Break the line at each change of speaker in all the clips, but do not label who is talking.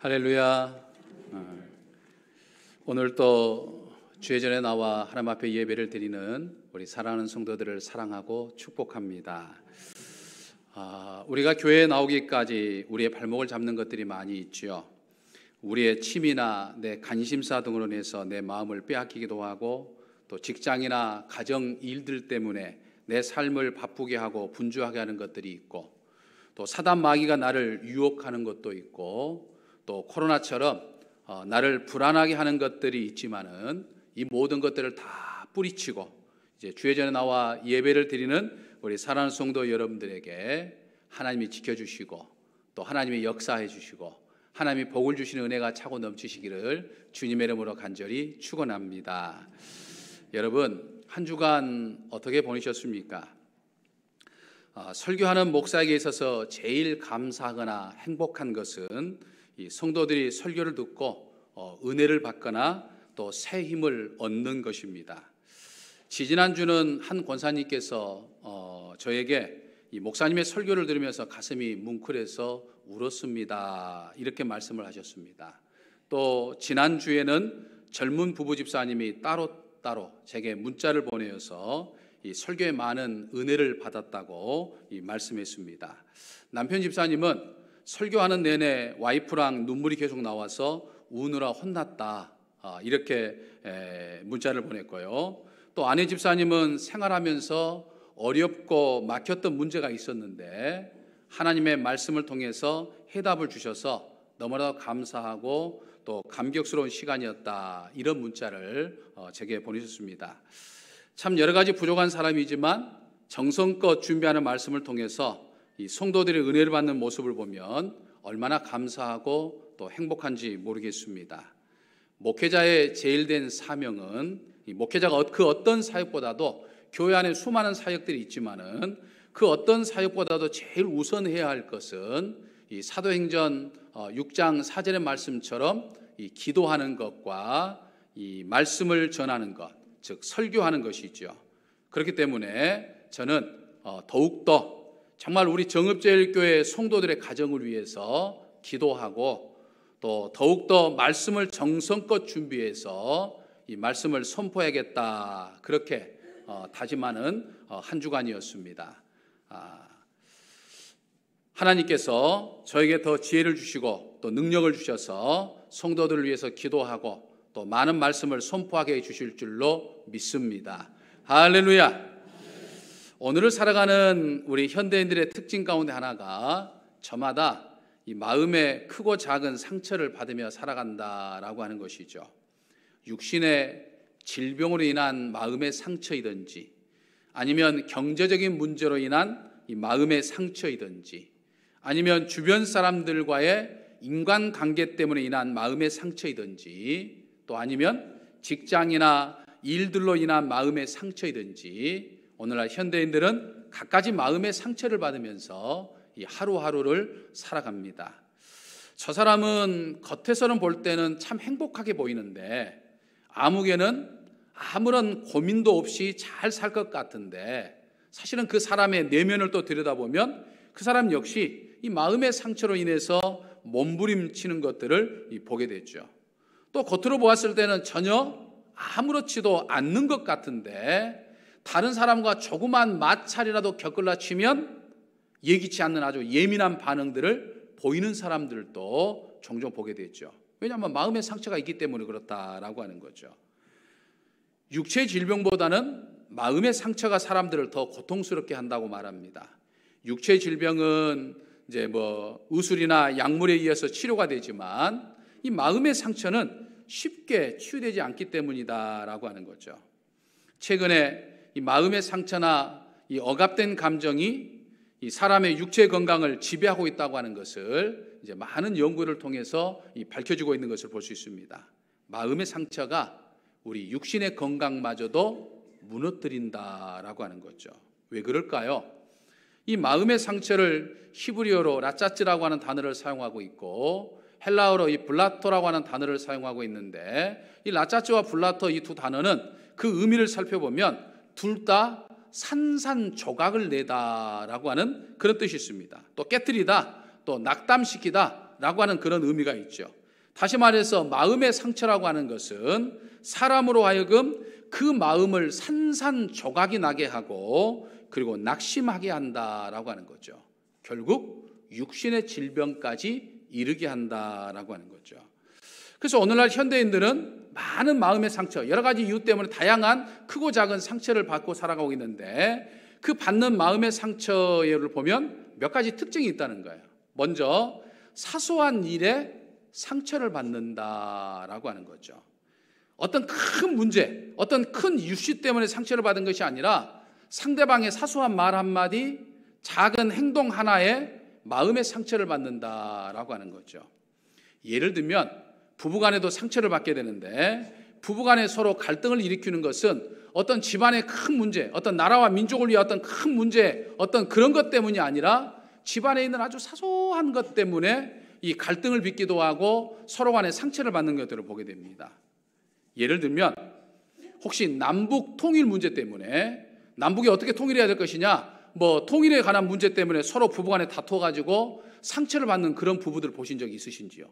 할렐루야. 오늘 또 주의 전에 나와 하나님 앞에 예배를 드리는 우리 사랑하는 성도들을 사랑하고 축복합니다. 우리가 교회에 나오기까지 우리의 발목을 잡는 것들이 많이 있죠. 우리의 취미나 내 관심사 등으로 인해서 내 마음을 빼앗기기도 하고, 또 직장이나 가정 일들 때문에 내 삶을 바쁘게 하고 분주하게 하는 것들이 있고, 또 사단 마귀가 나를 유혹하는 것도 있고, 또 코로나처럼 나를 불안하게 하는 것들이 있지만은 이 모든 것들을 다 뿌리치고 이제 주의 전에 나와 예배를 드리는 우리 사랑하는 성도 여러분들에게 하나님이 지켜주시고, 또 하나님이 역사해 주시고, 하나님이 복을 주시는 은혜가 차고 넘치시기를 주님의 이름으로 간절히 축원합니다. 여러분, 한 주간 어떻게 보내셨습니까? 설교하는 목사에게 있어서 제일 감사하거나 행복한 것은 이 성도들이 설교를 듣고 은혜를 받거나 또 새 힘을 얻는 것입니다. 지지난주는 한 권사님께서 저에게 이 목사님의 설교를 들으면서 가슴이 뭉클해서 울었습니다, 이렇게 말씀을 하셨습니다. 또 지난주에는 젊은 부부 집사님이 따로 제게 문자를 보내어서 이 설교에 많은 은혜를 받았다고 말씀했습니다. 남편 집사님은 설교하는 내내 와이프랑 눈물이 계속 나와서 우느라 혼났다, 이렇게 문자를 보냈고요. 또 아내 집사님은 생활하면서 어렵고 막혔던 문제가 있었는데 하나님의 말씀을 통해서 해답을 주셔서 너무나 감사하고 또 감격스러운 시간이었다, 이런 문자를 제게 보내셨습니다. 참 여러 가지 부족한 사람이지만 정성껏 준비하는 말씀을 통해서 이 성도들의 은혜를 받는 모습을 보면 얼마나 감사하고 또 행복한지 모르겠습니다. 목회자의 제일 된 사명은, 이 목회자가 그 어떤 사역보다도, 교회 안에 수많은 사역들이 있지만은 그 어떤 사역보다도 제일 우선해야 할 것은 이 사도행전 6장 4절의 말씀처럼 이 기도하는 것과 이 말씀을 전하는 것, 즉 설교하는 것이죠. 그렇기 때문에 저는 더욱더 정말 우리 정읍제일교회 성도들의 가정을 위해서 기도하고, 또 더욱더 말씀을 정성껏 준비해서 이 말씀을 선포해야겠다, 그렇게 다짐하는 한 주간이었습니다. 하나님께서 저에게 더 지혜를 주시고 또 능력을 주셔서 성도들을 위해서 기도하고 또 많은 말씀을 선포하게 해주실 줄로 믿습니다. 할렐루야. 오늘을 살아가는 우리 현대인들의 특징 가운데 하나가 저마다 이 마음에 크고 작은 상처를 받으며 살아간다라고 하는 것이죠. 육신의 질병으로 인한 마음의 상처이든지, 아니면 경제적인 문제로 인한 이 마음의 상처이든지, 아니면 주변 사람들과의 인간관계 때문에 인한 마음의 상처이든지, 또 아니면 직장이나 일들로 인한 마음의 상처이든지, 오늘날 현대인들은 갖가지 마음의 상처를 받으면서 이 하루하루를 살아갑니다. 저 사람은 겉에서는 볼 때는 참 행복하게 보이는데 아무개는 아무런 고민도 없이 잘 살 것 같은데, 사실은 그 사람의 내면을 또 들여다보면 그 사람 역시 이 마음의 상처로 인해서 몸부림치는 것들을 보게 됐죠. 또 겉으로 보았을 때는 전혀 아무렇지도 않는 것 같은데 다른 사람과 조그만 마찰이라도 겪으려 치면 예기치 않는 아주 예민한 반응들을 보이는 사람들도 종종 보게 됐죠. 왜냐하면 마음의 상처가 있기 때문에 그렇다라고 하는 거죠. 육체의 질병보다는 마음의 상처가 사람들을 더 고통스럽게 한다고 말합니다. 육체의 질병은 이제 의술이나 약물에 의해서 치료가 되지만 이 마음의 상처는 쉽게 치유되지 않기 때문이다라고 하는 거죠. 최근에 이 마음의 상처나 이 억압된 감정이 이 사람의 육체 건강을 지배하고 있다고 하는 것을 이제 많은 연구를 통해서 밝혀지고 있는 것을 볼 수 있습니다. 마음의 상처가 우리 육신의 건강마저도 무너뜨린다라고 하는 거죠. 왜 그럴까요? 이 마음의 상처를 히브리어로 라짜츠라고 하는 단어를 사용하고 있고 헬라어로 이 블라토라고 하는 단어를 사용하고 있는데, 이 라짜츠와 블라토 이 두 단어는 그 의미를 살펴보면 둘 다 산산조각을 내다라고 하는 그런 뜻이 있습니다. 또 깨트리다, 또 낙담시키다 라고 하는 그런 의미가 있죠. 다시 말해서 마음의 상처라고 하는 것은 사람으로 하여금 그 마음을 산산조각이 나게 하고 그리고 낙심하게 한다라고 하는 거죠. 결국 육신의 질병까지 이르게 한다라고 하는 거죠. 그래서 오늘날 현대인들은 많은 마음의 상처, 여러 가지 이유 때문에 다양한 크고 작은 상처를 받고 살아가고 있는데 그 받는 마음의 상처를 보면 몇 가지 특징이 있다는 거예요. 먼저 사소한 일에 상처를 받는다라고 하는 거죠. 어떤 큰 문제, 어떤 큰 이슈 때문에 상처를 받은 것이 아니라 상대방의 사소한 말 한마디, 작은 행동 하나에 마음의 상처를 받는다라고 하는 거죠. 예를 들면 부부간에도 상처를 받게 되는데 부부간에 서로 갈등을 일으키는 것은 어떤 집안의 큰 문제, 어떤 나라와 민족을 위한 어떤 큰 문제, 어떤 그런 것 때문이 아니라 집안에 있는 아주 사소한 것 때문에 이 갈등을 빚기도 하고 서로 간에 상처를 받는 것들을 보게 됩니다. 예를 들면 혹시 남북 통일 문제 때문에 남북이 어떻게 통일해야 될 것이냐, 통일에 관한 문제 때문에 서로 부부간에 다퉈가지고 상처를 받는 그런 부부들 보신 적이 있으신지요?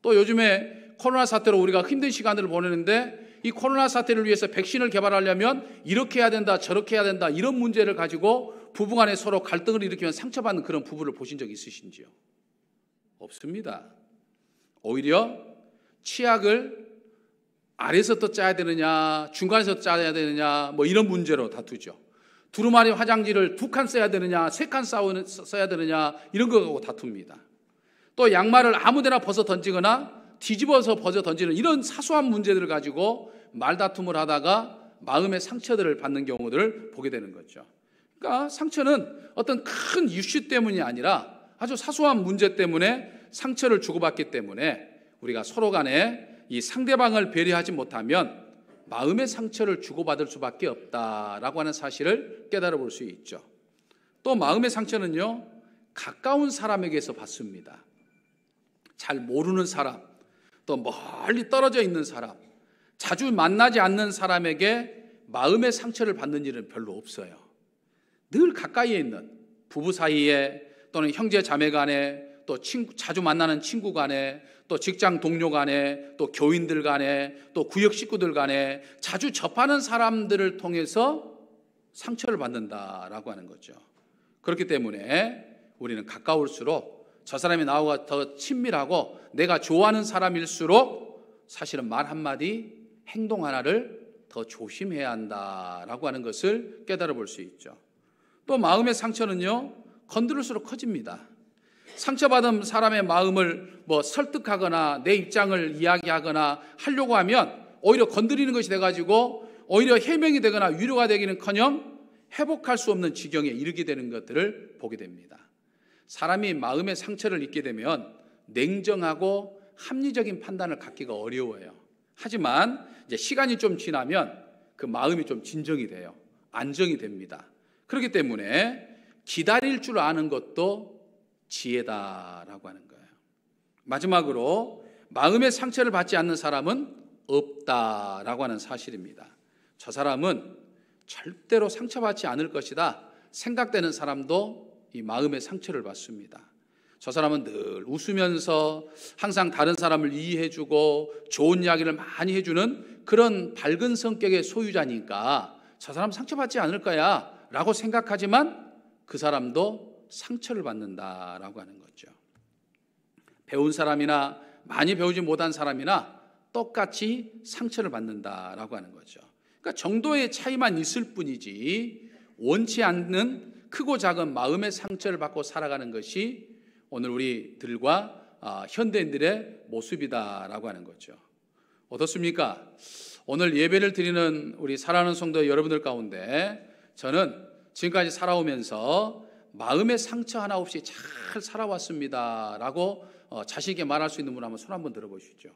또 요즘에 코로나 사태로 우리가 힘든 시간들을 보내는데 이 코로나 사태를 위해서 백신을 개발하려면 이렇게 해야 된다, 저렇게 해야 된다, 이런 문제를 가지고 부부간에 서로 갈등을 일으키면 상처받는 그런 부부를 보신 적이 있으신지요? 없습니다. 오히려 치약을 아래서부터 짜야 되느냐, 중간에서 짜야 되느냐, 이런 문제로 다투죠. 두루마리 화장지를 2칸 써야 되느냐, 3칸 써야 되느냐, 이런 거 갖고 다툽니다. 또 양말을 아무데나 벗어 던지거나 뒤집어서 벗어 던지는 이런 사소한 문제들을 가지고 말다툼을 하다가 마음의 상처들을 받는 경우들을 보게 되는 거죠. 그러니까 상처는 어떤 큰 이슈 때문이 아니라 아주 사소한 문제 때문에 상처를 주고받기 때문에 우리가 서로 간에 이 상대방을 배려하지 못하면 마음의 상처를 주고받을 수밖에 없다라고 하는 사실을 깨달아 볼 수 있죠. 또 마음의 상처는요, 가까운 사람에게서 받습니다. 잘 모르는 사람, 또 멀리 떨어져 있는 사람, 자주 만나지 않는 사람에게 마음의 상처를 받는 일은 별로 없어요. 늘 가까이에 있는 부부 사이에 또는 형제 자매 간에 또 자주 만나는 친구 간에 또 직장 동료 간에 또 교인들 간에 또 구역 식구들 간에 자주 접하는 사람들을 통해서 상처를 받는다라고 하는 거죠. 그렇기 때문에 우리는 가까울수록 저 사람이 나하고 더 친밀하고 내가 좋아하는 사람일수록 사실은 말 한마디, 행동 하나를 더 조심해야 한다라고 하는 것을 깨달아 볼 수 있죠. 또 마음의 상처는요, 건드릴수록 커집니다. 상처받은 사람의 마음을 설득하거나 내 입장을 이야기하거나 하려고 하면 오히려 건드리는 것이 돼가지고 오히려 해명이 되거나 위로가 되기는커녕 회복할 수 없는 지경에 이르게 되는 것들을 보게 됩니다. 사람이 마음의 상처를 입게 되면 냉정하고 합리적인 판단을 갖기가 어려워요. 하지만 이제 시간이 좀 지나면 그 마음이 좀 진정이 돼요. 안정이 됩니다. 그렇기 때문에 기다릴 줄 아는 것도 지혜다라고 하는 거예요. 마지막으로 마음의 상처를 받지 않는 사람은 없다라고 하는 사실입니다. 저 사람은 절대로 상처받지 않을 것이다 생각되는 사람도 이 마음의 상처를 받습니다. 저 사람은 늘 웃으면서 항상 다른 사람을 이해해주고 좋은 이야기를 많이 해주는 그런 밝은 성격의 소유자니까 저 사람 상처받지 않을 거야 라고 생각하지만 그 사람도 상처를 받는다라고 하는 거죠. 배운 사람이나 많이 배우지 못한 사람이나 똑같이 상처를 받는다라고 하는 거죠. 그러니까 정도의 차이만 있을 뿐이지 원치 않는 크고 작은 마음의 상처를 받고 살아가는 것이 오늘 우리들과 현대인들의 모습이다라고 하는 거죠. 어떻습니까? 오늘 예배를 드리는 우리 사랑하는 성도 여러분들 가운데 저는 지금까지 살아오면서 마음의 상처 하나 없이 잘 살아왔습니다 라고 자신 있게 말할 수 있는 분 한번 손 한번 들어보시죠.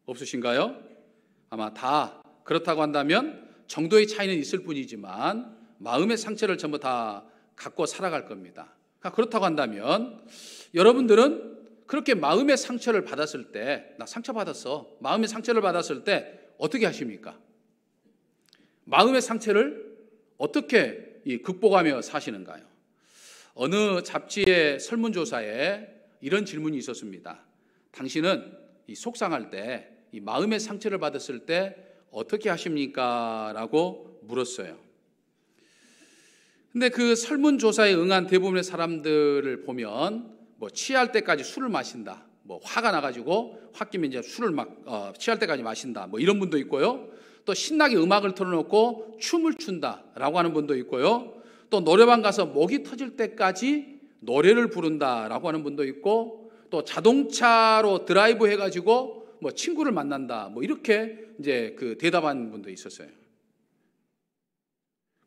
없으신가요? 아마 다 그렇다고 한다면 정도의 차이는 있을 뿐이지만 마음의 상처를 전부 다 갖고 살아갈 겁니다. 그렇다고 한다면 여러분들은 그렇게 마음의 상처를 받았을 때, 나 상처받았어, 마음의 상처를 받았을 때 어떻게 하십니까? 마음의 상처를 어떻게 극복하며 사시는가요? 어느 잡지의 설문조사에 이런 질문이 있었습니다. 당신은 이 속상할 때, 이 마음의 상처를 받았을 때 어떻게 하십니까? 라고 물었어요. 근데 그 설문조사에 응한 대부분의 사람들을 보면 뭐 취할 때까지 술을 마신다, 뭐 화가 나가지고 홧김에 이제 술을 취할 때까지 마신다, 뭐 이런 분도 있고요. 또 신나게 음악을 틀어놓고 춤을 춘다라고 하는 분도 있고요. 또 노래방 가서 목이 터질 때까지 노래를 부른다라고 하는 분도 있고, 또 자동차로 드라이브 해가지고 뭐 친구를 만난다, 뭐 이렇게 이제 그 대답하는 분도 있었어요.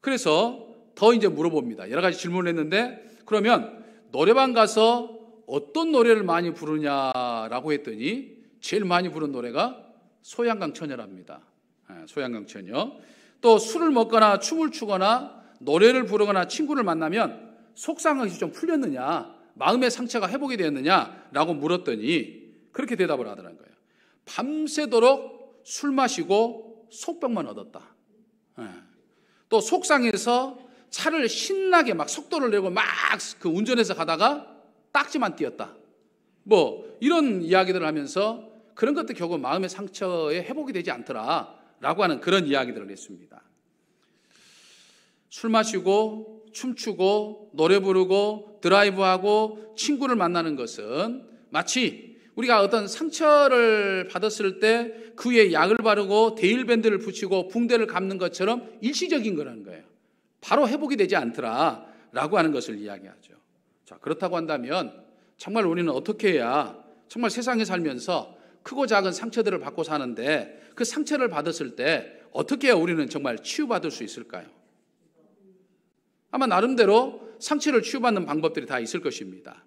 그래서 더 이제 물어봅니다. 여러 가지 질문을 했는데, 그러면 노래방 가서 어떤 노래를 많이 부르냐라고 했더니 제일 많이 부른 노래가 소양강 처녀랍니다. 소양강 처녀. 또 술을 먹거나 춤을 추거나 노래를 부르거나 친구를 만나면 속상함이 좀 풀렸느냐, 마음의 상처가 회복이 되었느냐라고 물었더니 그렇게 대답을 하더라는 거예요. 밤새도록 술 마시고 속병만 얻었다. 또 속상해서 차를 신나게 막 속도를 내고 막 그 운전해서 가다가 딱지만 띄었다. 뭐 이런 이야기들을 하면서 그런 것도 결국 마음의 상처에 회복이 되지 않더라라고 하는 그런 이야기들을 했습니다. 술 마시고 춤추고 노래 부르고 드라이브하고 친구를 만나는 것은 마치 우리가 어떤 상처를 받았을 때 그 위에 약을 바르고 데일밴드를 붙이고 붕대를 감는 것처럼 일시적인 거라는 거예요. 바로 회복이 되지 않더라라고 하는 것을 이야기하죠. 자, 그렇다고 한다면 정말 우리는 어떻게 해야 정말 세상에 살면서 크고 작은 상처들을 받고 사는데, 그 상처를 받았을 때 어떻게 해야 우리는 정말 치유받을 수 있을까요? 아마 나름대로 상처를 치유받는 방법들이 다 있을 것입니다.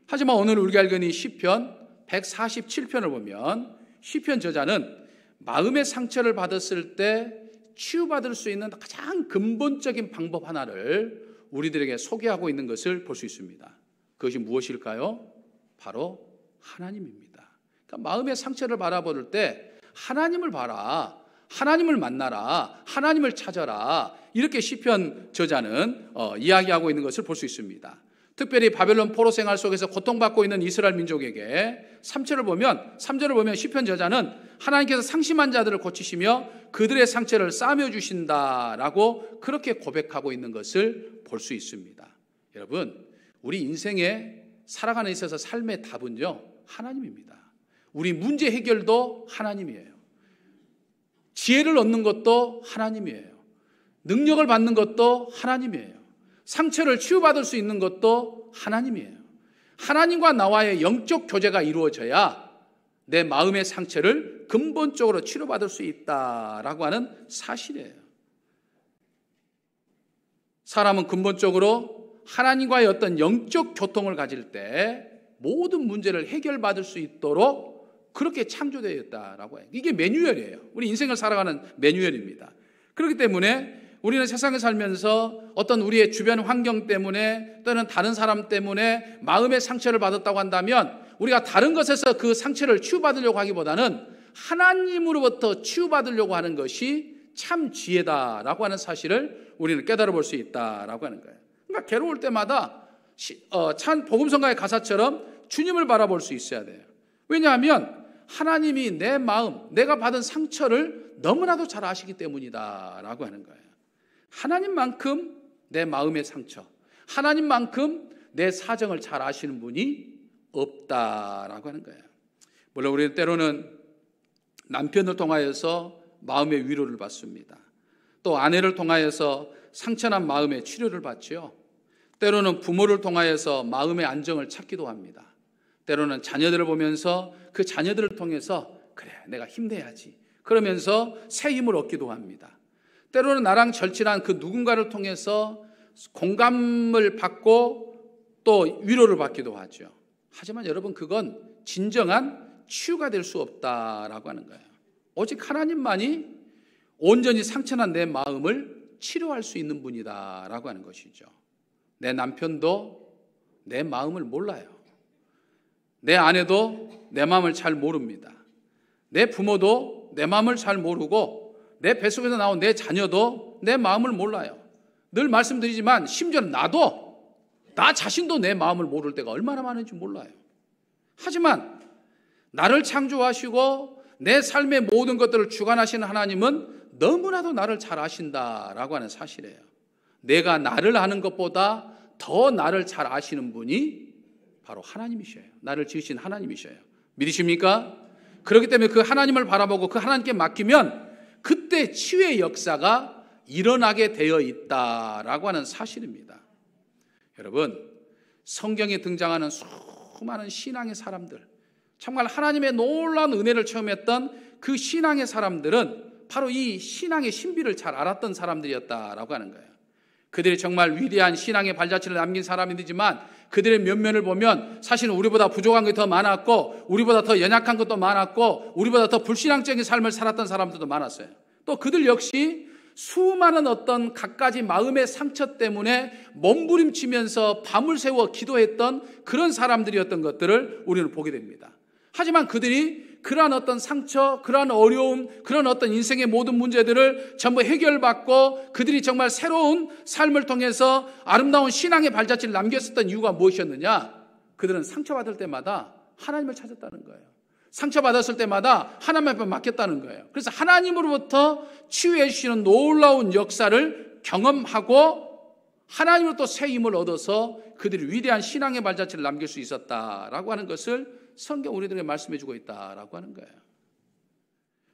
하지만 오늘 우리가 읽은 이 시편 147편을 보면 시편 저자는 마음의 상처를 받았을 때 치유받을 수 있는 가장 근본적인 방법 하나를 우리들에게 소개하고 있는 것을 볼 수 있습니다. 그것이 무엇일까요? 바로 하나님입니다. 그러니까 마음의 상처를 바라볼 때 하나님을 봐라, 하나님을 만나라, 하나님을 찾아라, 이렇게 시편 저자는 이야기하고 있는 것을 볼 수 있습니다. 특별히 바벨론 포로 생활 속에서 고통받고 있는 이스라엘 민족에게 3절을 보면 시편 저자는 하나님께서 상심한 자들을 고치시며 그들의 상처를 싸매어 주신다라고 그렇게 고백하고 있는 것을 볼 수 있습니다. 여러분, 우리 인생에 살아가는 데 있어서 삶의 답은요, 하나님입니다. 우리 문제 해결도 하나님이에요. 지혜를 얻는 것도 하나님이에요. 능력을 받는 것도 하나님이에요. 상처를 치유받을 수 있는 것도 하나님이에요. 하나님과 나와의 영적 교제가 이루어져야 내 마음의 상처를 근본적으로 치료받을 수 있다라고 하는 사실이에요. 사람은 근본적으로 하나님과의 어떤 영적 교통을 가질 때 모든 문제를 해결받을 수 있도록 그렇게 창조되었다라고 해요. 이게 매뉴얼이에요. 우리 인생을 살아가는 매뉴얼입니다. 그렇기 때문에 우리는 세상에 살면서 어떤 우리의 주변 환경 때문에 또는 다른 사람 때문에 마음의 상처를 받았다고 한다면 우리가 다른 것에서 그 상처를 치유받으려고 하기보다는 하나님으로부터 치유받으려고 하는 것이 참 지혜다라고 하는 사실을 우리는 깨달아 볼 수 있다라고 하는 거예요. 그러니까 괴로울 때마다 참 복음성가의 가사처럼 주님을 바라볼 수 있어야 돼요. 왜냐하면 하나님이 내 마음, 내가 받은 상처를 너무나도 잘 아시기 때문이다라고 하는 거예요. 하나님만큼 내 마음의 상처, 하나님만큼 내 사정을 잘 아시는 분이 없다라고 하는 거예요. 물론 우리는 때로는 남편을 통하여서 마음의 위로를 받습니다. 또 아내를 통하여서 상처난 마음의 치료를 받지요. 때로는 부모를 통하여서 마음의 안정을 찾기도 합니다. 때로는 자녀들을 보면서 그 자녀들을 통해서 그래, 내가 힘내야지, 그러면서 새 힘을 얻기도 합니다. 때로는 나랑 절친한 그 누군가를 통해서 공감을 받고 또 위로를 받기도 하죠. 하지만 여러분, 그건 진정한 치유가 될 수 없다라고 하는 거예요. 오직 하나님만이 온전히 상처난 내 마음을 치료할 수 있는 분이다라고 하는 것이죠. 내 남편도 내 마음을 몰라요. 내 아내도 내 마음을 잘 모릅니다. 내 부모도 내 마음을 잘 모르고 내 뱃속에서 나온 내 자녀도 내 마음을 몰라요. 늘 말씀드리지만 심지어 나도 나 자신도 내 마음을 모를 때가 얼마나 많은지 몰라요. 하지만 나를 창조하시고 내 삶의 모든 것들을 주관하시는 하나님은 너무나도 나를 잘 아신다라고 하는 사실이에요. 내가 나를 아는 것보다 더 나를 잘 아시는 분이 바로 하나님이셔요. 나를 지으신 하나님이셔요. 믿으십니까? 그렇기 때문에 그 하나님을 바라보고 그 하나님께 맡기면 그때 치유의 역사가 일어나게 되어 있다라고 하는 사실입니다. 여러분, 성경에 등장하는 수많은 신앙의 사람들, 정말 하나님의 놀라운 은혜를 체험했던 그 신앙의 사람들은 바로 이 신앙의 신비를 잘 알았던 사람들이었다라고 하는 거예요. 그들이 정말 위대한 신앙의 발자취를 남긴 사람이지만 그들의 면면을 보면 사실은 우리보다 부족한 것이 더 많았고, 우리보다 더 연약한 것도 많았고, 우리보다 더 불신앙적인 삶을 살았던 사람들도 많았어요. 또 그들 역시 수많은 어떤 갖가지 마음의 상처 때문에 몸부림치면서 밤을 새워 기도했던 그런 사람들이었던 것들을 우리는 보게 됩니다. 하지만 그들이 그러한 어떤 상처, 그러한 어려움, 그런 어떤 인생의 모든 문제들을 전부 해결받고 그들이 정말 새로운 삶을 통해서 아름다운 신앙의 발자취를 남겼었던 이유가 무엇이었느냐? 그들은 상처받을 때마다 하나님을 찾았다는 거예요. 상처받았을 때마다 하나님 앞에 맡겼다는 거예요. 그래서 하나님으로부터 치유해 주시는 놀라운 역사를 경험하고 하나님으로부터 새 힘을 얻어서 그들이 위대한 신앙의 발자취를 남길 수 있었다라고 하는 것을 성경 우리들에게 말씀해 주고 있다라고 하는 거예요.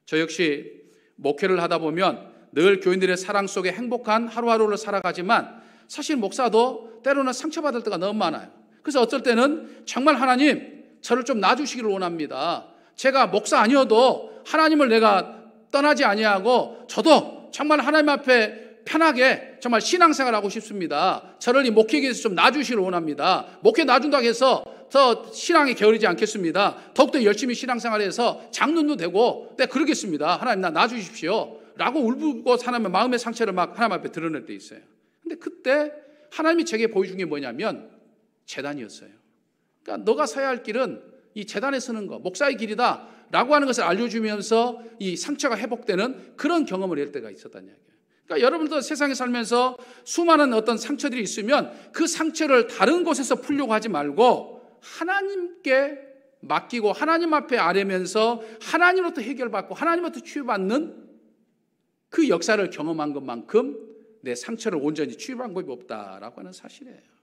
저 역시 목회를 하다 보면 늘 교인들의 사랑 속에 행복한 하루하루를 살아가지만 사실 목사도 때로는 상처받을 때가 너무 많아요. 그래서 어쩔 때는 정말 하나님 저를 좀 놔주시기를 원합니다. 제가 목사 아니어도 하나님을 내가 떠나지 아니하고 저도 정말 하나님 앞에 편하게 정말 신앙생활하고 싶습니다. 저를 이 목회에서 좀 놔주시기를 원합니다. 목회 놔준다고 해서 더 신앙이 게으르지 않겠습니다. 더욱더 열심히 신앙생활해서 장로도 되고 네, 그러겠습니다. 하나님 나 놔주십시오 라고 울부고 하나님의 마음의 상처를 막 하나님 앞에 드러낼 때 있어요. 근데 그때 하나님이 제게 보여준 게 뭐냐면 제단이었어요. 그러니까 너가 서야 할 길은 이 제단에 서는 거, 목사의 길이다 라고 하는 것을 알려주면서 이 상처가 회복되는 그런 경험을 할 때가 있었다는 이야기예요. 그러니까 여러분도 세상에 살면서 수많은 어떤 상처들이 있으면 그 상처를 다른 곳에서 풀려고 하지 말고 하나님께 맡기고 하나님 앞에 아뢰면서 하나님으로부터 해결받고 하나님으로부터 치유받는 그 역사를 경험한 것만큼 내 상처를 온전히 치유한 방법이 없다라고 하는 사실이에요.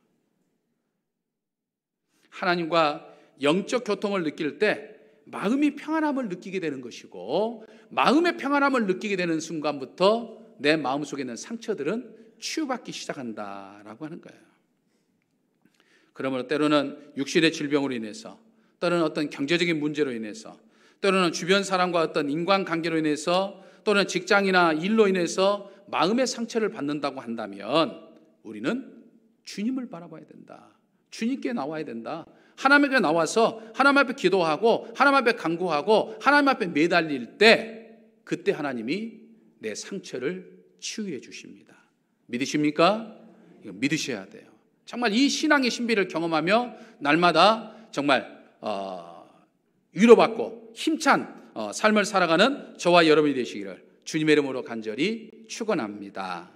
하나님과 영적 교통을 느낄 때 마음이 평안함을 느끼게 되는 것이고 마음의 평안함을 느끼게 되는 순간부터 내 마음속에 있는 상처들은 치유받기 시작한다라고 하는 거예요. 그러므로 때로는 육신의 질병으로 인해서, 때로는 어떤 경제적인 문제로 인해서, 때로는 주변 사람과 어떤 인간관계로 인해서, 또는 직장이나 일로 인해서 마음의 상처를 받는다고 한다면 우리는 주님을 바라봐야 된다. 주님께 나와야 된다. 하나님께 나와서 하나님 앞에 기도하고 하나님 앞에 간구하고 하나님 앞에 매달릴 때 그때 하나님이 내 상처를 치유해 주십니다. 믿으십니까? 이거 믿으셔야 돼요. 정말 이 신앙의 신비를 경험하며 날마다 정말 위로받고 힘찬 삶을 살아가는 저와 여러분이 되시기를 주님의 이름으로 간절히 축원합니다.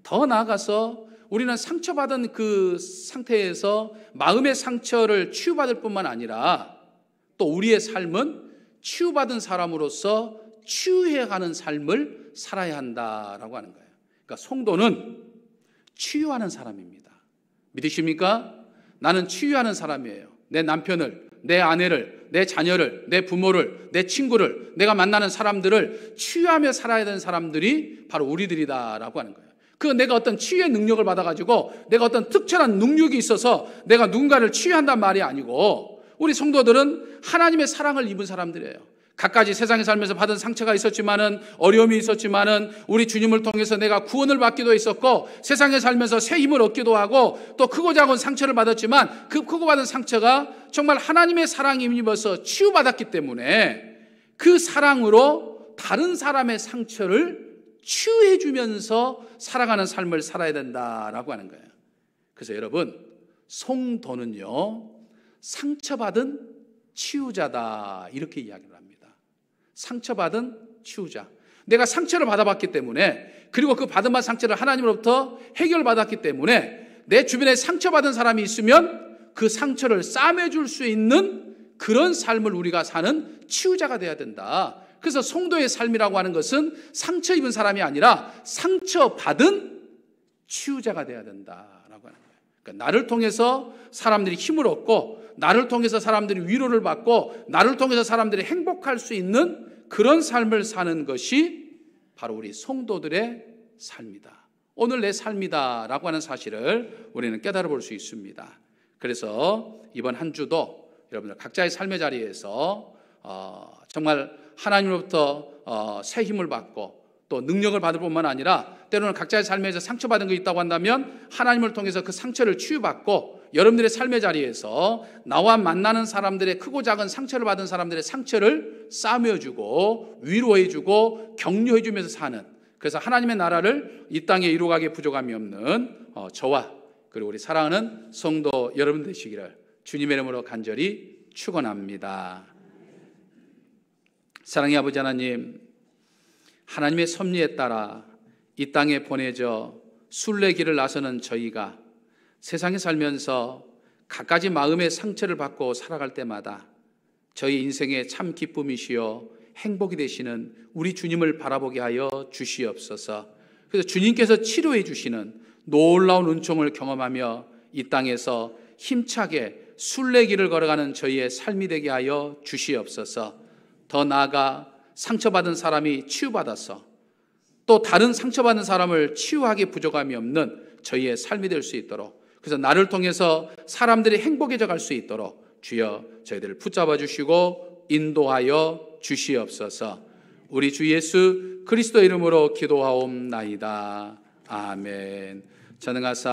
더 나아가서 우리는 상처받은 그 상태에서 마음의 상처를 치유받을 뿐만 아니라 또 우리의 삶은 치유받은 사람으로서 치유해가는 삶을 살아야 한다라고 하는 거예요. 그러니까 성도는 치유하는 사람입니다. 믿으십니까? 나는 치유하는 사람이에요. 내 남편을, 내 아내를, 내 자녀를, 내 부모를, 내 친구를, 내가 만나는 사람들을 치유하며 살아야 되는 사람들이 바로 우리들이다라고 하는 거예요. 그 내가 어떤 치유의 능력을 받아가지고 내가 어떤 특별한 능력이 있어서 내가 누군가를 치유한단 말이 아니고 우리 성도들은 하나님의 사랑을 입은 사람들이에요. 갖가지 세상에 살면서 받은 상처가 있었지만은 어려움이 있었지만은 우리 주님을 통해서 내가 구원을 받기도 했었고 세상에 살면서 새 힘을 얻기도 하고 또 크고 작은 상처를 받았지만 그 크고 받은 상처가 정말 하나님의 사랑에 힘입어서 치유받았기 때문에 그 사랑으로 다른 사람의 상처를 치유해 주면서 살아가는 삶을 살아야 된다라고 하는 거예요. 그래서 여러분, 성도는요 상처받은 치유자다 이렇게 이야기를 합니다. 상처받은 치유자. 내가 상처를 받아봤기 때문에 그리고 그 받은 상처를 하나님으로부터 해결받았기 때문에 내 주변에 상처받은 사람이 있으면 그 상처를 싸매줄 수 있는 그런 삶을 우리가 사는 치유자가 돼야 된다. 그래서 성도의 삶이라고 하는 것은 상처 입은 사람이 아니라 상처받은 치유자가 돼야 된다라고 하는 거예요. 그러니까 나를 통해서 사람들이 힘을 얻고, 나를 통해서 사람들이 위로를 받고, 나를 통해서 사람들이 행복할 수 있는 그런 삶을 사는 것이 바로 우리 성도들의 삶이다. 오늘 내 삶이다라고 하는 사실을 우리는 깨달아 볼 수 있습니다. 그래서 이번 한 주도 여러분들 각자의 삶의 자리에서 정말 하나님으로부터 새 힘을 받고 또 능력을 받을 뿐만 아니라 때로는 각자의 삶에서 상처받은 게 있다고 한다면 하나님을 통해서 그 상처를 치유받고 여러분들의 삶의 자리에서 나와 만나는 사람들의 크고 작은 상처를 받은 사람들의 상처를 싸매어주고 위로해주고 격려해주면서 사는, 그래서 하나님의 나라를 이 땅에 이루어가기에 부족함이 없는 저와 그리고 우리 사랑하는 성도 여러분 되시기를 주님의 이름으로 간절히 축원합니다. 사랑의 아버지 하나님, 하나님의 섭리에 따라 이 땅에 보내져 순례길을 나서는 저희가 세상에 살면서 갖가지 마음의 상처를 받고 살아갈 때마다 저희 인생의 참 기쁨이시여 행복이 되시는 우리 주님을 바라보게 하여 주시옵소서. 그래서 주님께서 치료해 주시는 놀라운 은총을 경험하며 이 땅에서 힘차게 순례길을 걸어가는 저희의 삶이 되게 하여 주시옵소서. 더 나아가 상처받은 사람이 치유받아서 또 다른 상처받은 사람을 치유하기 부족함이 없는 저희의 삶이 될 수 있도록, 그래서 나를 통해서 사람들이 행복해져 갈 수 있도록 주여 저희들을 붙잡아 주시고 인도하여 주시옵소서. 우리 주 예수 그리스도 이름으로 기도하옵나이다. 아멘. 전능하사